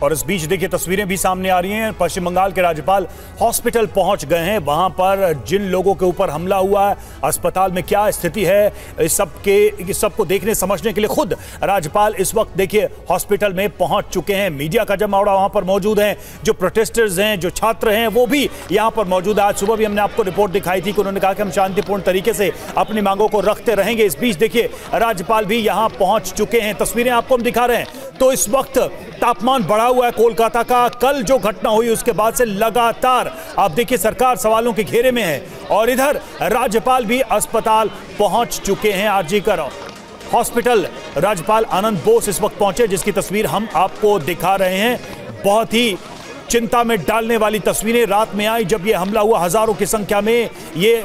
और इस बीच देखिए तस्वीरें भी सामने आ रही हैं। पश्चिम बंगाल के राज्यपाल हॉस्पिटल पहुंच गए हैं। वहां पर जिन लोगों के ऊपर हमला हुआ है, अस्पताल में क्या स्थिति है, इस सबको देखने समझने के लिए खुद राज्यपाल इस वक्त देखिए हॉस्पिटल में पहुंच चुके हैं। मीडिया का जमावड़ा वहां पर मौजूद है, जो प्रोटेस्टर्स हैं, जो छात्र हैं, वो भी यहां पर मौजूद है। आज सुबह भी हमने आपको रिपोर्ट दिखाई थी कि उन्होंने कहा कि हम शांतिपूर्ण तरीके से अपनी मांगों को रखते रहेंगे। इस बीच देखिए राज्यपाल भी यहां पहुंच चुके हैं। तस्वीरें आपको हम दिखा रहे हैं। तो इस वक्त तापमान बढ़ा हुआ है कोलकाता का। कल जो घटना हुई उसके बाद से लगातार आप देखिए सरकार सवालों के घेरे में है और इधर राज्यपाल भी अस्पताल पहुंच चुके हैं। आरजी कर हॉस्पिटल राज्यपाल आनंद बोस इस वक्त पहुंचे, जिसकी तस्वीर हम आपको दिखा रहे हैं। बहुत ही चिंता में डालने वाली तस्वीरें रात में आई जब यह हमला हुआ। हजारों की संख्या में ये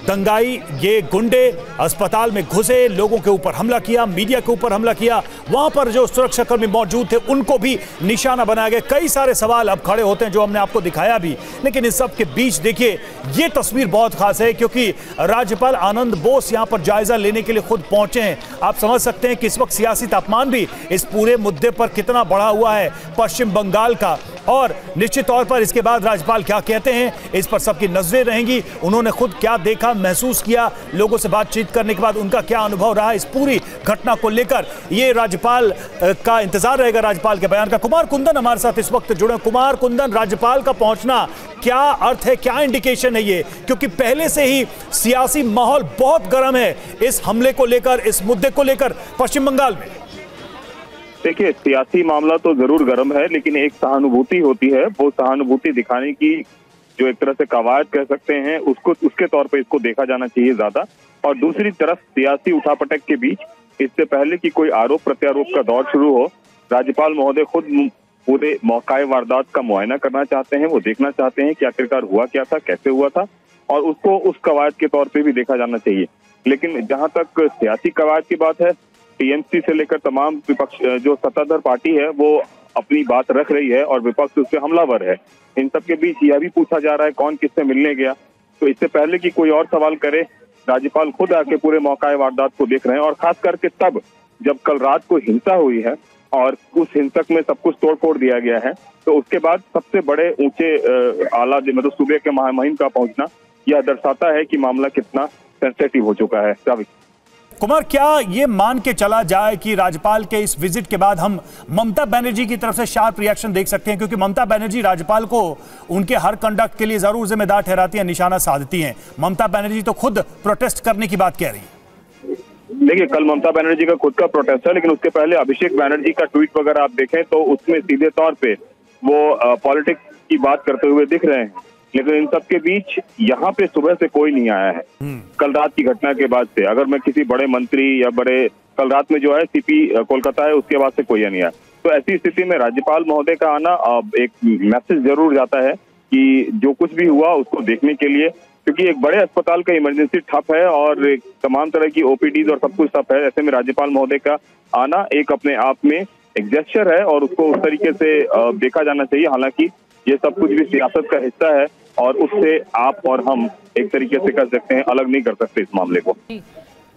दंगाई, ये गुंडे अस्पताल में घुसे, लोगों के ऊपर हमला किया, मीडिया के ऊपर हमला किया। वहां पर जो सुरक्षाकर्मी मौजूद थे उनको भी निशाना बनाया गया। कई सारे सवाल अब खड़े होते हैं जो हमने आपको दिखाया भी, लेकिन इस सब के बीच देखिए ये तस्वीर बहुत खास है क्योंकि राज्यपाल आनंद बोस यहां पर जायजा लेने के लिए खुद पहुंचे हैं। आप समझ सकते हैं कि इस वक्त सियासी तापमान भी इस पूरे मुद्दे पर कितना बढ़ा हुआ है पश्चिम बंगाल का, और निश्चित तौर पर इसके बाद राज्यपाल क्या कहते हैं इस पर सबकी नजरें रहेंगी। उन्होंने खुद क्या देखा, महसूस किया, लोगों से बातचीत करने के बाद उनका क्या अनुभव रहा इस पूरी घटना को लेकर, ये राज्यपाल का इंतजार रहेगा राज्यपाल के बयान का। कुमार कुंदन हमारे साथ इस वक्त जुड़े। कुमार कुंदन, राज्यपाल का पहुंचना क्या अर्थ है, क्या इंडिकेशन है ये, क्योंकि पहले से ही सियासी माहौल बहुत गर्म है इस हमले को लेकर, इस मुद्दे को लेकर पश्चिम बंगाल में। देखिए, सियासी मामला तो जरूर गर्म है, लेकिन एक सहानुभूति होती है, वो सहानुभूति दिखाने की जो एक तरह से कवायद कह सकते हैं उसके तौर पे इसको देखा जाना चाहिए ज्यादा। और दूसरी तरफ सियासी उठापटक के बीच इससे पहले कि कोई आरोप प्रत्यारोप का दौर शुरू हो, राज्यपाल महोदय खुद पूरे मौकाए वारदात का मुआयना करना चाहते हैं। वो देखना चाहते हैं कि आखिरकार हुआ क्या था, कैसे हुआ था, और उसको उस कवायद के तौर पे भी देखा जाना चाहिए। लेकिन जहां तक सियासी कवायद की बात है, टीएमसी से लेकर तमाम विपक्ष जो सत्ताधार पार्टी है वो अपनी बात रख रही है और विपक्ष उससे हमलावर है। इन सब के बीच यह भी पूछा जा रहा है कौन किससे मिलने गया। तो इससे पहले कि कोई और सवाल करे, राज्यपाल खुद आके पूरे मौकाए वारदात को देख रहे हैं, और खास करके तब जब कल रात को हिंसा हुई है और उस हिंसक में सब कुछ तोड़ फोड़ दिया गया है, तो उसके बाद सबसे बड़े ऊंचे आला मतलब सूबे के महामहिम का पहुंचना यह दर्शाता है कि मामला कितना सेंसिटिव हो चुका है। कुमार, क्या ये मान के चला जाए कि राज्यपाल के इस विजिट के बाद हम ममता बनर्जी की तरफ से शार्प रिएक्शन देख सकते हैं, क्योंकि ममता बनर्जी राज्यपाल को उनके हर कंडक्ट के लिए जरूर जिम्मेदार ठहराती हैं, निशाना साधती हैं। ममता बनर्जी तो खुद प्रोटेस्ट करने की बात कह रही है। देखिए, कल ममता बनर्जी का खुद का प्रोटेस्ट है, लेकिन उसके पहले अभिषेक बनर्जी का ट्वीट वगैरह आप देखें तो उसमें सीधे तौर पे वो पॉलिटिक्स की बात करते हुए दिख रहे हैं। लेकिन इन सब के बीच यहाँ पे सुबह से कोई नहीं आया है। कल रात की घटना के बाद से अगर मैं किसी बड़े मंत्री या बड़े, कल रात में जो है सीपी कोलकाता है, उसके बाद से कोई नहीं आया। तो ऐसी स्थिति में राज्यपाल महोदय का आना एक मैसेज जरूर जाता है कि जो कुछ भी हुआ उसको देखने के लिए, क्योंकि एक बड़े अस्पताल का इमरजेंसी ठप है और तमाम तरह की ओपीडीज और सब कुछ ठप है। ऐसे में राज्यपाल महोदय का आना एक अपने आप में एक जेस्चर है और उसको उस तरीके से देखा जाना चाहिए। हालांकि ये सब कुछ भी सियासत का हिस्सा है और उससे आप और हम एक तरीके से कर सकते हैं, अलग नहीं कर सकते इस मामले को।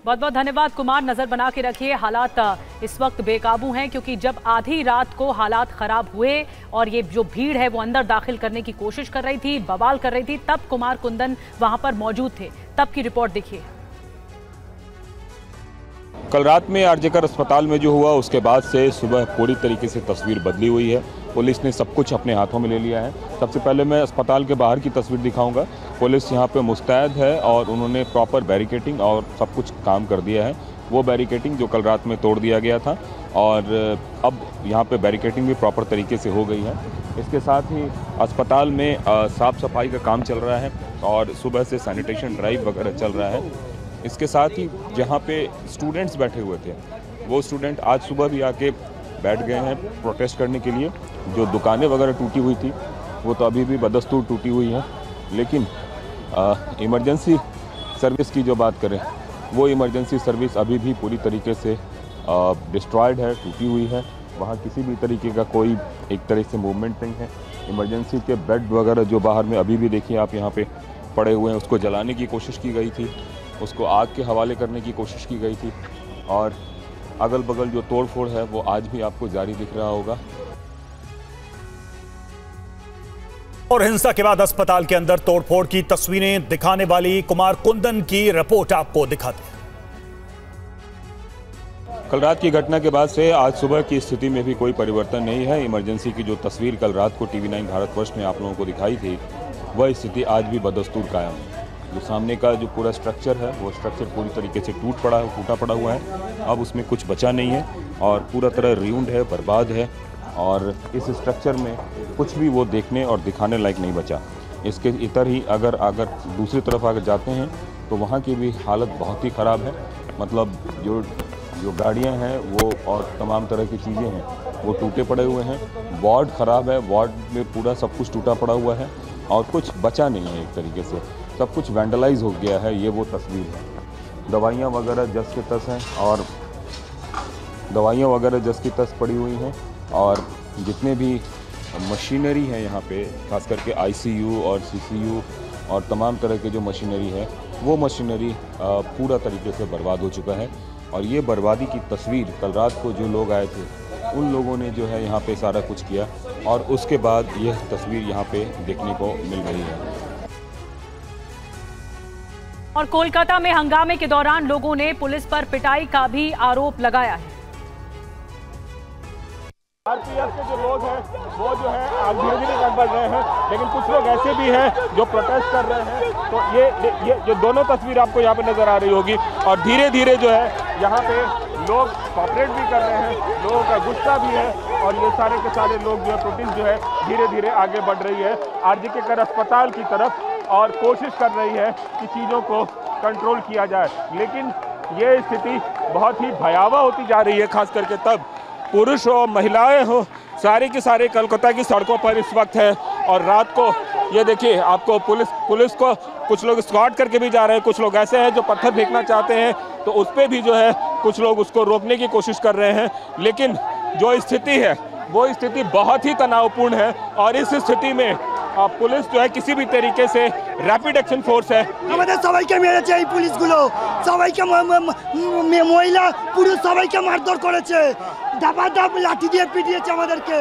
बहुत बहुत धन्यवाद कुमार। नजर बना के रखिए, हालात इस वक्त बेकाबू हैं क्योंकि जब आधी रात को हालात खराब हुए और ये जो भीड़ है वो अंदर दाखिल करने की कोशिश कर रही थी, बवाल कर रही थी, तब कुमार कुंदन वहां पर मौजूद थे। तब की रिपोर्ट देखिए। कल रात में आरजेकर अस्पताल में जो हुआ उसके बाद से सुबह पूरी तरीके से तस्वीर बदली हुई है। पुलिस ने सब कुछ अपने हाथों में ले लिया है। सबसे पहले मैं अस्पताल के बाहर की तस्वीर दिखाऊंगा। पुलिस यहाँ पे मुस्तैद है और उन्होंने प्रॉपर बैरिकेटिंग और सब कुछ काम कर दिया है। वो बैरिकेटिंग जो कल रात में तोड़ दिया गया था और अब यहाँ पे बैरिकेटिंग भी प्रॉपर तरीके से हो गई है। इसके साथ ही अस्पताल में साफ़ सफाई का काम चल रहा है और सुबह से सैनिटेशन ड्राइव वगैरह चल रहा है। इसके साथ ही जहाँ पे स्टूडेंट्स बैठे हुए थे वो स्टूडेंट आज सुबह भी आके बैठ गए हैं प्रोटेस्ट करने के लिए। जो दुकानें वगैरह टूटी हुई थी वो तो अभी भी बदस्तूर टूटी हुई हैं, लेकिन इमरजेंसी सर्विस की जो बात करें वो इमरजेंसी सर्विस अभी भी पूरी तरीके से डिस्ट्रॉयड है, टूटी हुई है। वहाँ किसी भी तरीके का कोई एक तरह से मूवमेंट नहीं है। इमरजेंसी के बेड वगैरह जो बाहर में अभी भी देखिए आप यहाँ पे पड़े हुए हैं, उसको जलाने की कोशिश की गई थी, उसको आग के हवाले करने की कोशिश की गई थी और अगल बगल जो तोड़ फोड़ है वो आज भी आपको जारी दिख रहा होगा। और हिंसा के बाद अस्पताल के अंदर तोड़फोड़ की तस्वीरें दिखाने वाली कुमार कुंदन की रिपोर्ट आपको दिखाते हैं। कल रात की घटना के बाद से आज सुबह की स्थिति में भी कोई परिवर्तन नहीं है। इमरजेंसी की जो तस्वीर कल रात को TV9 भारतवर्ष ने आप लोगों को दिखाई थी, वह स्थिति आज भी बदस्तूर कायम है। जो सामने का जो पूरा स्ट्रक्चर है, वो स्ट्रक्चर पूरी तरीके से टूटा पड़ा हुआ है। अब उसमें कुछ बचा नहीं है और पूरा तरह रियूंड है, बर्बाद है और इस स्ट्रक्चर में कुछ भी वो देखने और दिखाने लायक नहीं बचा। इसके इतर ही अगर दूसरी तरफ अगर जाते हैं तो वहाँ की भी हालत बहुत ही ख़राब है। मतलब जो गाड़ियाँ हैं वो और तमाम तरह की चीज़ें हैं वो टूटे पड़े हुए हैं। वार्ड ख़राब है, वार्ड में पूरा सब कुछ टूटा पड़ा हुआ है और कुछ बचा नहीं है। एक तरीके से सब कुछ वैंडलाइज हो गया है। ये वो तस्वीर है। दवाइयाँ वगैरह जस के तस हैं और पड़ी हुई हैं और जितने भी मशीनरी है यहाँ पे, खास करके ICU और CCU और तमाम तरह के जो मशीनरी है, वो मशीनरी पूरा तरीके से बर्बाद हो चुका है। और ये बर्बादी की तस्वीर कल रात को जो लोग आए थे, उन लोगों ने जो है यहाँ पे सारा कुछ किया और उसके बाद यह तस्वीर यहाँ पे देखने को मिल रही है। और कोलकाता में हंगामे के दौरान लोगों ने पुलिस पर पिटाई का भी आरोप लगाया है। RPF के जो लोग हैं वो जो है आज धीरे धीरे बढ़ रहे हैं, लेकिन कुछ लोग ऐसे भी हैं जो प्रोटेस्ट कर रहे हैं। तो ये जो दोनों तस्वीर आपको यहाँ पे नजर आ रही होगी और धीरे धीरे जो है यहाँ पे लोग कॉपरेट भी कर रहे हैं, लोगों का गुस्सा भी है और ये सारे के सारे लोग जो है प्रोटेस्ट जो है धीरे धीरे आगे बढ़ रही है RG कर अस्पताल की तरफ और कोशिश कर रही है कि चीज़ों को कंट्रोल किया जाए। लेकिन ये स्थिति बहुत ही भयावह होती जा रही है, खास करके तब पुरुष हो महिलाएं हो, सारे के सारे कोलकाता की सड़कों पर इस वक्त है। और रात को ये देखिए आपको पुलिस को कुछ लोग स्क्वाड करके भी जा रहे हैं, कुछ लोग ऐसे हैं जो पत्थर फेंकना चाहते हैं तो उस पर भी जो है कुछ लोग उसको रोकने की कोशिश कर रहे हैं। लेकिन जो स्थिति है वो स्थिति बहुत ही तनावपूर्ण है और इस स्थिति में पुलिस जो है किसी भी तरीके से रैपिड एक्शन फोर्स है। আমাদের সবাইকে মেরেছে এই পুলিশগুলো, সবাইকে মহিলা পুরুষ সবাইকে মারধর করেছে, ধাপা ধাপ লাঠি দিয়ে পিটিয়েছে আমাদেরকে।